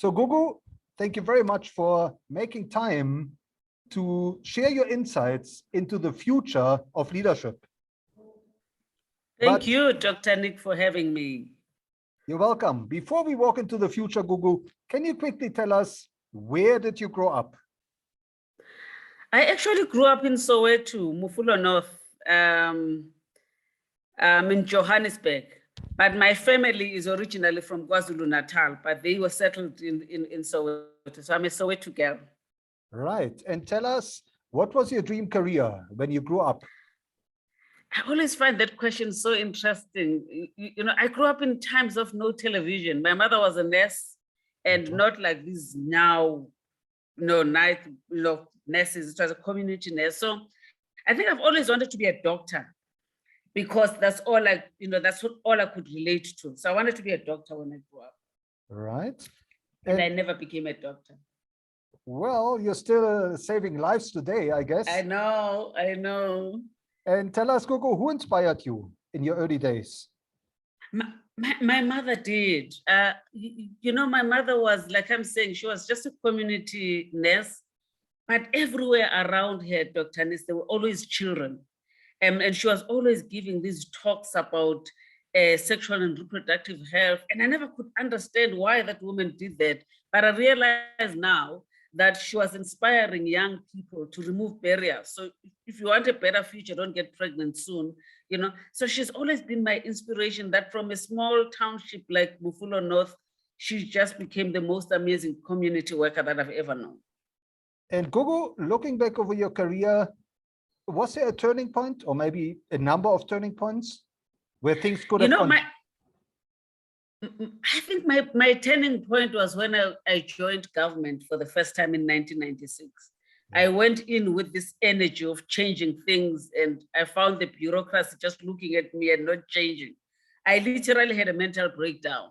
So Gugu, thank you very much for making time to share your insights into the future of leadership. Thank you, Dr. Nick, for having me. You're welcome. Before we walk into the future, Gugu, can you quickly tell us, where did you grow up? I actually grew up in Soweto, Mufulo North, in Johannesburg. But my family is originally from KwaZulu-Natal, but they were settled in Soweto. So I'm a Soweto girl. Right. And tell us, what was your dream career when you grew up? I always find that question so interesting. You know, I grew up in times of no television. My mother was a nurse, and not like these now, night, nurses. It was a community nurse. So I think I've always wanted to be a doctor, because that's all that's all I could relate to. So I wanted to be a doctor when I grew up. Right. And I never became a doctor. Well, you're still saving lives today, I guess. I know. And tell us, Gugu, who inspired you in your early days? My mother did. My mother was, like I'm saying, she was just a community nurse, but everywhere around her, Dr. Nis, there were always children. And she was always giving these talks about sexual and reproductive health. And I never could understand why that woman did that. But I realize now that she was inspiring young people to remove barriers. So if you want a better future, don't get pregnant soon, So she's always been my inspiration, that from a small township like Mufulo North, she just became the most amazing community worker that I've ever known. And Gugu, looking back over your career, was there a turning point, or maybe a number of turning points where things could have gone? I think my turning point was when I joined government for the first time in 1996. I went in with this energy of changing things, and I found the bureaucracy just looking at me and not changing. I literally had a mental breakdown.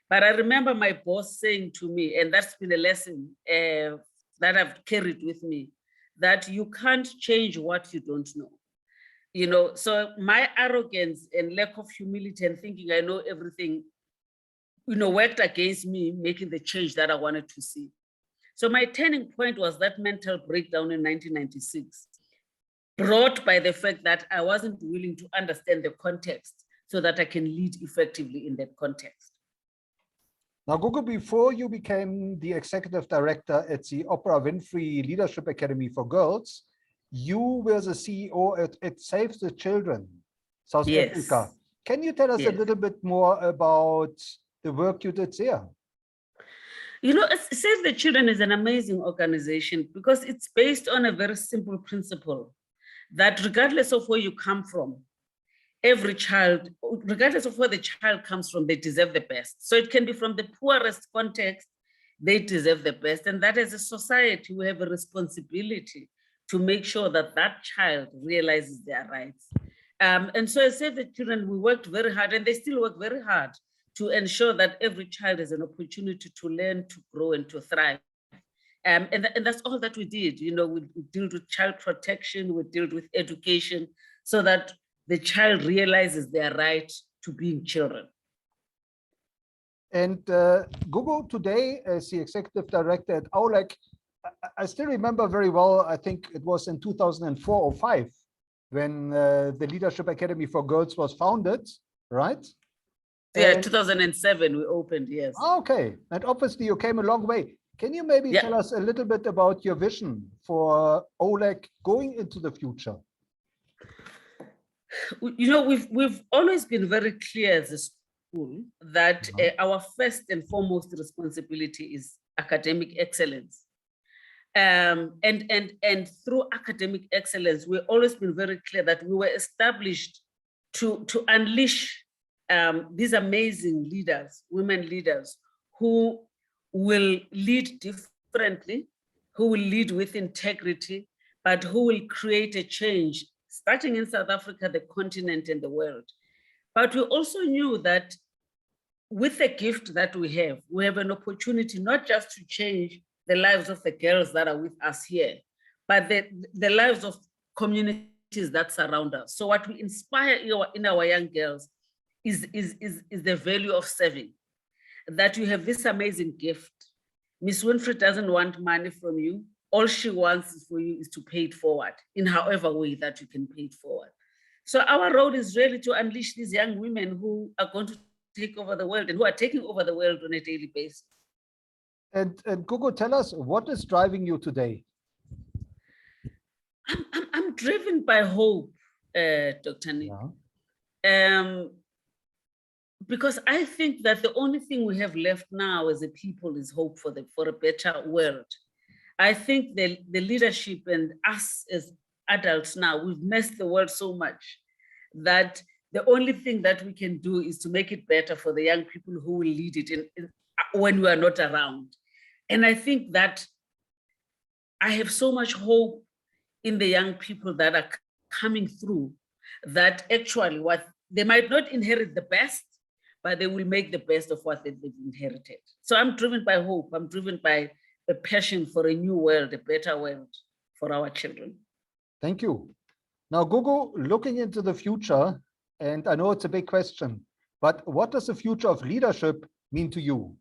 But I remember my boss saying to me, and that's been a lesson that I've carried with me, that you can't change what you don't know. So my arrogance and lack of humility and thinking I know everything, worked against me making the change that I wanted to see. So my turning point was that mental breakdown in 1996, brought by the fact that I wasn't willing to understand the context so that I can lead effectively in that context. Now, Gugu, before you became the executive director at the Oprah Winfrey Leadership Academy for Girls, you were the CEO at Save the Children, South Africa. Can you tell us a little bit more about the work you did there? Save the Children is an amazing organization because it's based on a very simple principle that regardless of where you come from, every child, regardless of where the child comes from, they deserve the best. So it can be from the poorest context, they deserve the best. And that as a society, we have a responsibility to make sure that that child realizes their rights. And so as Save the Children, we worked very hard, and they still work very hard to ensure that every child has an opportunity to learn, to grow, and to thrive. And that's all that we did. We dealt with child protection, we dealt with education, so that the child realizes their right to being children. And Gugu, today, as the executive director at OWLAG, I still remember very well, I think it was in 2004 or 5, when the Leadership Academy for Girls was founded, right? Yeah, 2007 we opened, yes. Okay, and obviously you came a long way. Can you maybe tell us a little bit about your vision for OWLAG going into the future? We've always been very clear as a school that our first and foremost responsibility is academic excellence. And through academic excellence, we've always been very clear that we were established to unleash these amazing leaders, women leaders, who will lead differently, who will lead with integrity, but who will create a change, starting in South Africa, the continent, and the world. But we also knew that with the gift that we have an opportunity not just to change the lives of the girls that are with us here, but the lives of communities that surround us. So what we inspire in our young girls is the value of serving, that you have this amazing gift, Miss Winfrey doesn't want money from you. All she wants for you is to pay it forward in however way that you can pay it forward. So our role is really to unleash these young women who are going to take over the world and who are taking over the world on a daily basis. And Gugu, tell us, what is driving you today? I'm driven by hope, Dr. Nick. Yeah. Because I think that the only thing we have left now as a people is hope for a better world. I think the leadership and us as adults now, we've messed the world so much that the only thing that we can do is to make it better for the young people who will lead it when we are not around. And I think that I have so much hope in the young people that are coming through, that actually what they might not inherit the best, but they will make the best of what they've inherited. So I'm driven by hope. I'm driven by a passion for a new world, a better world for our children. Thank you. Now, Gugu, looking into the future, and I know it's a big question, but what does the future of leadership mean to you?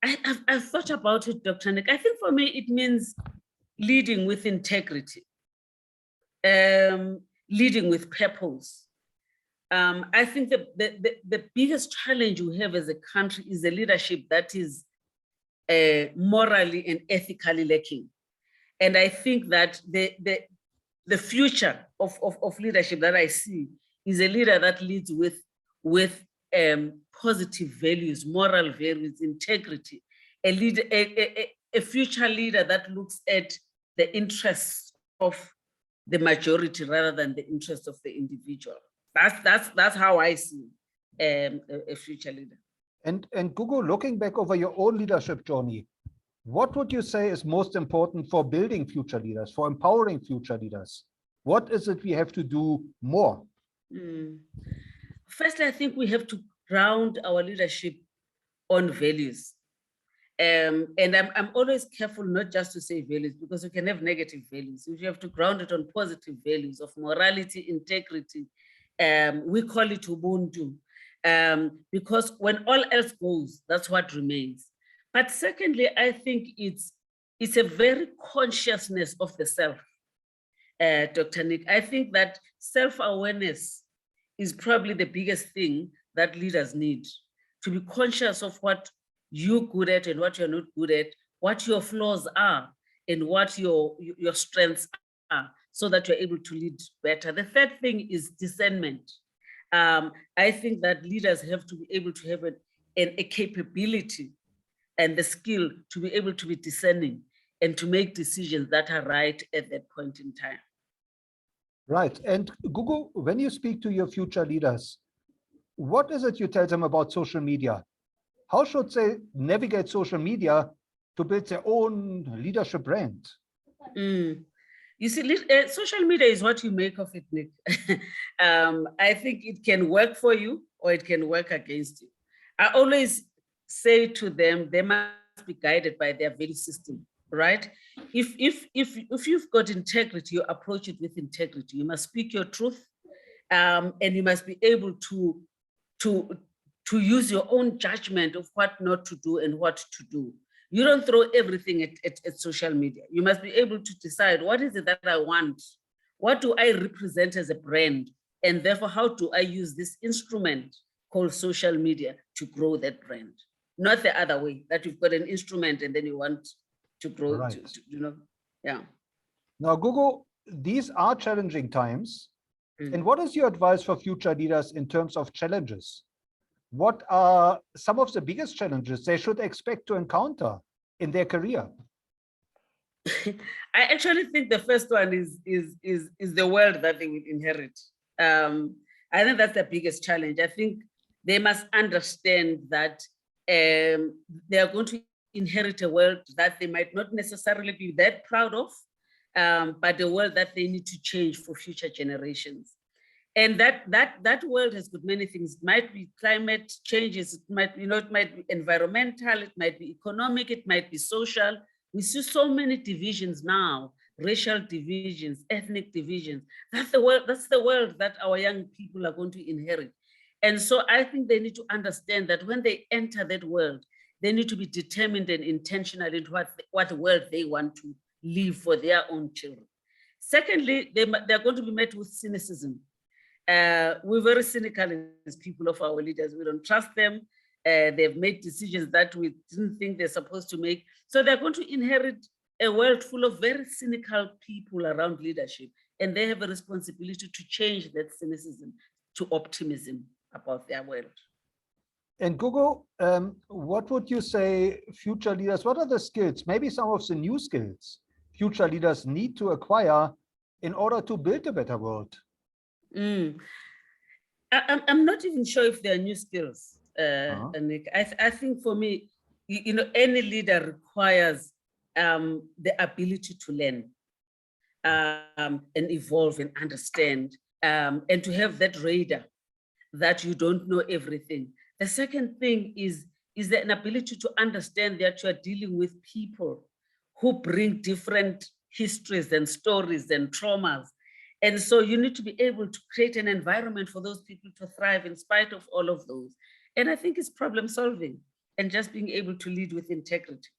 I've thought about it, Dr. Nick. I think for me, it means leading with integrity, leading with purpose. I think the biggest challenge we have as a country is a leadership that is morally and ethically lacking. And I think that the future of leadership that I see is a leader that leads with positive values, moral values, integrity, a future leader that looks at the interests of the majority rather than the interests of the individual. That's how I see a future leader. And Gugu, looking back over your own leadership journey, what would you say is most important for building future leaders, for empowering future leaders? What is it we have to do more? First, I think we have to ground our leadership on values. And I'm always careful not just to say values, because you can have negative values. You have to ground it on positive values of morality, integrity. We call it Ubuntu, because when all else goes, that's what remains. But secondly, I think it's a very consciousness of the self, Dr. Nick. I think that self-awareness is probably the biggest thing that leaders need, to be conscious of what you're good at and what you're not good at, what your flaws are and what your strengths are, so that you're able to lead better. The third thing is discernment. I think that leaders have to be able to have a capability and the skill to be able to be discerning and to make decisions that are right at that point in time. Right. And Gugu, when you speak to your future leaders, what is it you tell them about social media? How should they navigate social media to build their own leadership brand? You see, social media is what you make of it, Nick. I think it can work for you or it can work against you. I always say to them, they must be guided by their value system, right? If you've got integrity, you approach it with integrity. You must speak your truth, and you must be able to use your own judgment of what not to do and what to do. You don't throw everything at social media. You must be able to decide, what is it that I want? What do I represent as a brand? And therefore, how do I use this instrument called social media to grow that brand? Not the other way, that you've got an instrument and then you want to grow, right. Yeah. Now, Gugu, these are challenging times. And what is your advice for future leaders in terms of challenges? What are some of the biggest challenges they should expect to encounter in their career? I actually think the first one is the world that they will inherit. I think that's the biggest challenge. I think they must understand that they are going to inherit a world that they might not necessarily be that proud of, but a world that they need to change for future generations. And that world has got many things. It might be climate changes, it might be environmental, it might be economic, it might be social. We see so many divisions now, racial divisions, ethnic divisions. That's the world that our young people are going to inherit. And so I think they need to understand that when they enter that world, they need to be determined and intentional in what world they want to live for their own children. Secondly, they're going to be met with cynicism. We're very cynical as people of our leaders. We don't trust them. They've made decisions that we didn't think they're supposed to make. So they're going to inherit a world full of very cynical people around leadership. And they have a responsibility to change that cynicism to optimism about their world. And Gugu, what would you say future leaders, what are the skills, maybe some of the new skills future leaders need to acquire in order to build a better world? I'm not even sure if there are new skills, Nick. I think for me, any leader requires the ability to learn and evolve and understand, and to have that radar that you don't know everything. The second thing is an ability to understand that you are dealing with people who bring different histories and stories and traumas. And so you need to be able to create an environment for those people to thrive in spite of all of those. And I think it's problem solving and just being able to lead with integrity.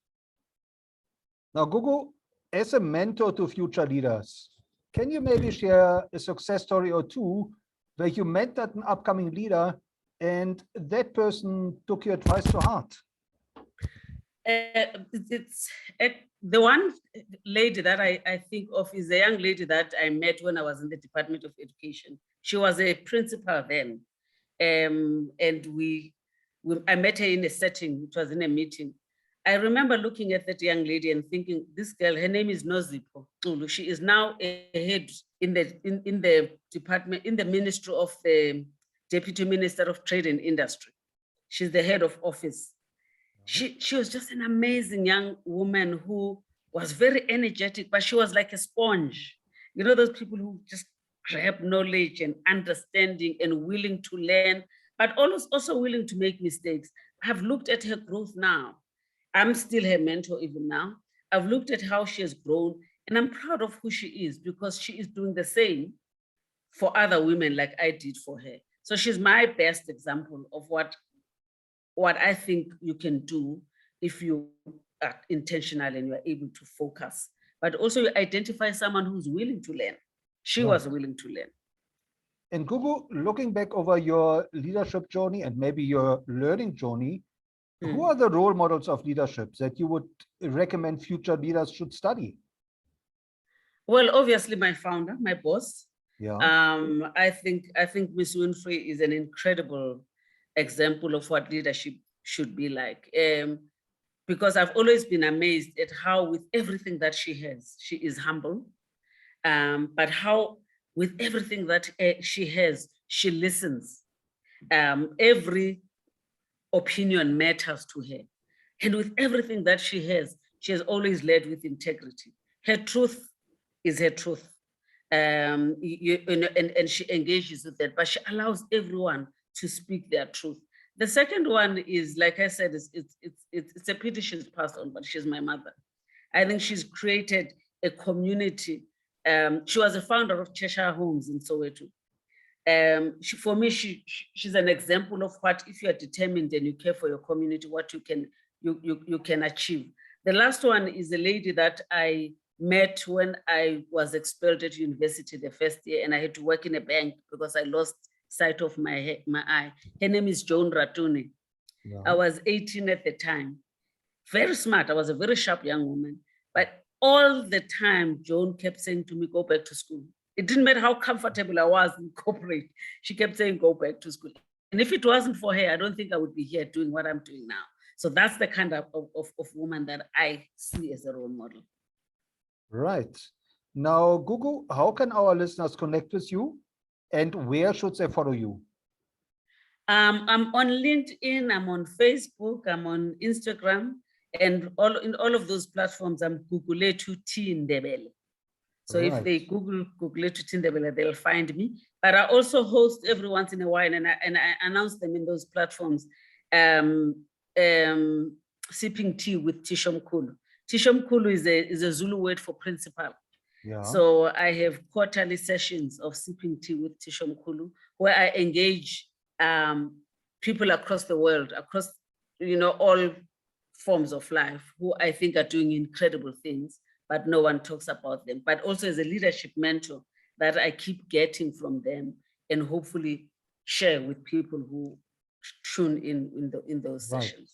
Now, Gugu, as a mentor to future leaders, can you maybe share a success story or two where you mentored an upcoming leader and that person took your advice to heart? The one lady that I think of is a young lady that I met when I was in the Department of Education. She was a principal then. And I met her in a setting, it was in a meeting. I remember looking at that young lady and thinking, this girl, her name is Nozipho Xulu. She is now a head in the department, in the Ministry of the Deputy Minister of Trade and Industry. She's the head of office. She was just an amazing young woman who was very energetic, but she was like a sponge. You know, those people who just grab knowledge and understanding and willing to learn, but also willing to make mistakes. I've looked at her growth now. I'm still her mentor even now. I've looked at how she has grown, and I'm proud of who she is because she is doing the same for other women like I did for her. So she's my best example of what I think you can do if you are intentional and you are able to focus, but also you identify someone who's willing to learn. She was willing to learn. And Gugu, looking back over your leadership journey and maybe your learning journey, who are the role models of leadership that you would recommend future leaders should study? Well, obviously my founder, my boss. Yeah. I think Miss Winfrey is an incredible example of what leadership should be like. Because I've always been amazed at how with everything that she has, she is humble, but how with everything that she has, she listens. Every opinion matters to her. And with everything that she has always led with integrity. Her truth is her truth. And she engages with that, but she allows everyone to speak their truth. The second one is, like I said, it's a pity she's passed on, but she's my mother. I think she's created a community. She was a founder of Cheshire Homes in Soweto. For me, she's an example of what, if you are determined and you care for your community, what you can achieve. The last one is a lady that I met when I was expelled at university the first year, and I had to work in a bank because I lost sight of my eye. Her name is Joan Ratuni. Yeah. I was 18 at the time. Very smart. I was a very sharp young woman. But all the time, Joan kept saying to me, go back to school. It didn't matter how comfortable I was in corporate. She kept saying, go back to school. And if it wasn't for her, I don't think I would be here doing what I'm doing now. So that's the kind of woman that I see as a role model. Right. Now, Gugu, how can our listeners connect with you and where should they follow you? I'm on LinkedIn, I'm on Facebook, I'm on Instagram, and in all of those platforms, I'm Gugulethu Ndebele. So if they Google Gugulethu Ndebele, they'll find me. But I also host every once in a while, and I announce them in those platforms, sipping tea with Tishomkhulu. Tishomkhulu is a Zulu word for principal. Yeah. So I have quarterly sessions of sipping tea with Tishomkhulu, where I engage people across the world, across all forms of life who I think are doing incredible things, but no one talks about them. But also as a leadership mentor that I keep getting from them and hopefully share with people who tune in those sessions.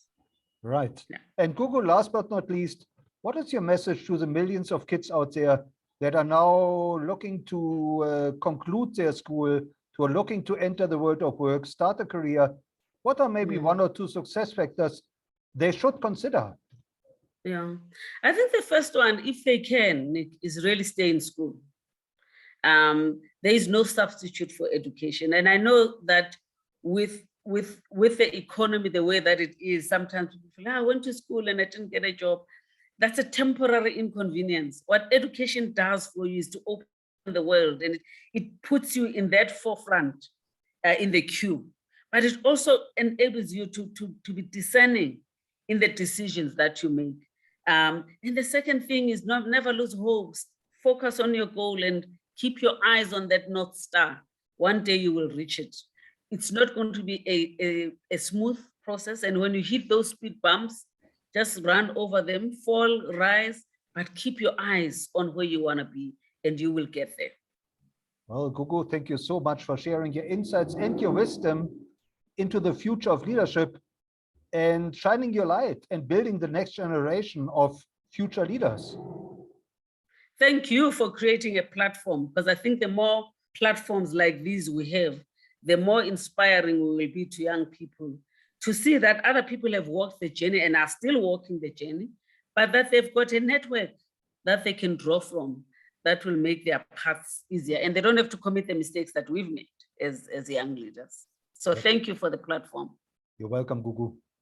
Right. Yeah. And Gugu, last but not least, what is your message to the millions of kids out there that are now looking to conclude their school, who are looking to enter the world of work, start a career? What are maybe one or two success factors they should consider? Yeah, I think the first one, if they can, Nick, is really stay in school. There is no substitute for education. And I know that with the economy, the way that it is, sometimes people feel, I went to school and I didn't get a job. That's a temporary inconvenience. What education does for you is to open the world, and it puts you in that forefront in the queue. But it also enables you to be discerning in the decisions that you make. And the second thing is never lose hope. Focus on your goal and keep your eyes on that North Star. One day you will reach it. It's not going to be a smooth process. And when you hit those speed bumps, just run over them, fall, rise, but keep your eyes on where you want to be, and you will get there. Well, Gugu, thank you so much for sharing your insights and your wisdom into the future of leadership and shining your light and building the next generation of future leaders. Thank you for creating a platform, because I think the more platforms like these we have, the more inspiring we will be to young people to see that other people have walked the journey and are still walking the journey, but that they've got a network that they can draw from that will make their paths easier. And they don't have to commit the mistakes that we've made as young leaders. So thank you for the platform. You're welcome, Gugu.